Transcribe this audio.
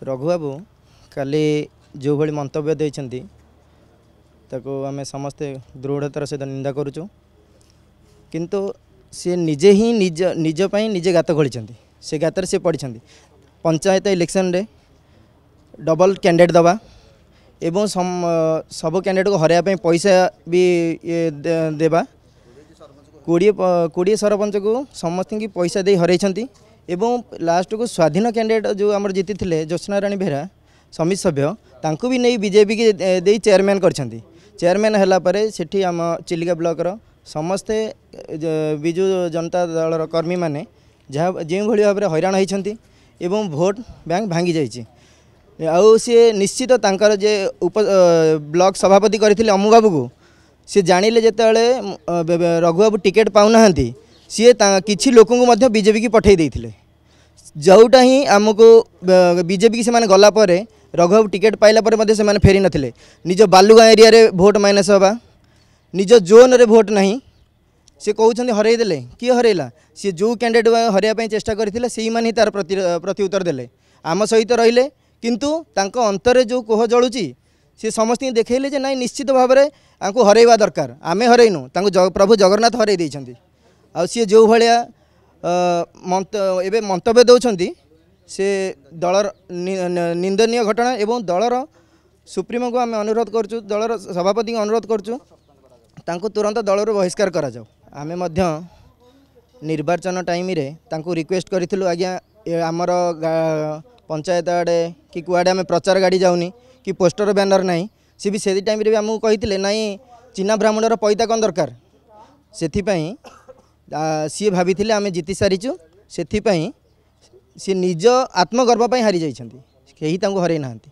रघुबाबू काली जो भली मंतव्य देइछंती ताको आमे समस्ते दृढ़तार सहित निंदा करूचु किंतु सी निजे ही निज पई निजे गात खोलिछंती से गातर से पड़िछंती पंचायत इलेक्शन रे डबल कैंडिडेट दबा एवं सब कैंडिडेट को हराया पई पैसा भी देबा 20 सरपंच को समस्त की पैसा दे हरइछंती एवं लास्ट को स्वाधीन कैंडिडेट जो आम जीति थे ज्योत्सना राणी बेहरा समिति सभ्य तांको भी नहीं बीजेपी की दे चेयरमैन करछंती चेयरमैन हला परे सेठी आम चिलिका ब्लॉक रो समस्ते विजु जनता दल कर्मी माने जहाँ जो भाव में हैरान होती एवं भोट बैंक भांगी जाइए आउ सी निश्चित तांकर जे उप ब्लॉक सभापति करथिले अमु बाबू को सी जानिले जेतेबेले रघुबाबू टिकेट पाउना सी किछि लोकंकु मध्य बीजेपी की पठे देथिले जोटा ही आमको बीजेपी की से गला पर रघुबाबू टिकेट पाइला पर मध्य से फेरी नथिले निज बालुगाँ एरिया रे भोट माइनस हवा निज जोन रे भोट नहीं सी कहते हरई देले किए हरैला सी जो कैंडिडेट हरैया चेष्टा करथिले सेही माने तार प्रत्युत्तर देले आम सहित रहिले किंतु तांको अंतरे जो कोह जलुची सी समस्त देखैले जे नाई निश्चित भाव में आंको हरैवा दरकार आमे हरैनु तांको प्रभु जगन्नाथ हरई देइछंती आ सी जो भाया मंतव्य दौरान से दलर निंदनीय घटना एवं दलर सुप्रीमो को आम अनुरोध करचु दलर सभापति को अनुरोध करचु तांको तुरंत दलर बहिष्कार करा जाऊ आमे मध्य निर्वाचन टाइम रे तांको रिक्वेस्ट करिथिलु आज्ञा आमर पंचायत आड़े कि कुआड़े आम प्रचार गाड़ी जाऊनी कि पोस्टर बैनर नहीं सी भी से टाइम रे आमको कही नाई चिन्ना ब्राह्मणर पैता कौन दरकार से सी भाभी आम जीति सारीचु से सी निज आत्मगर्व हारी जाइछंती केही तांको हरई नाहांती।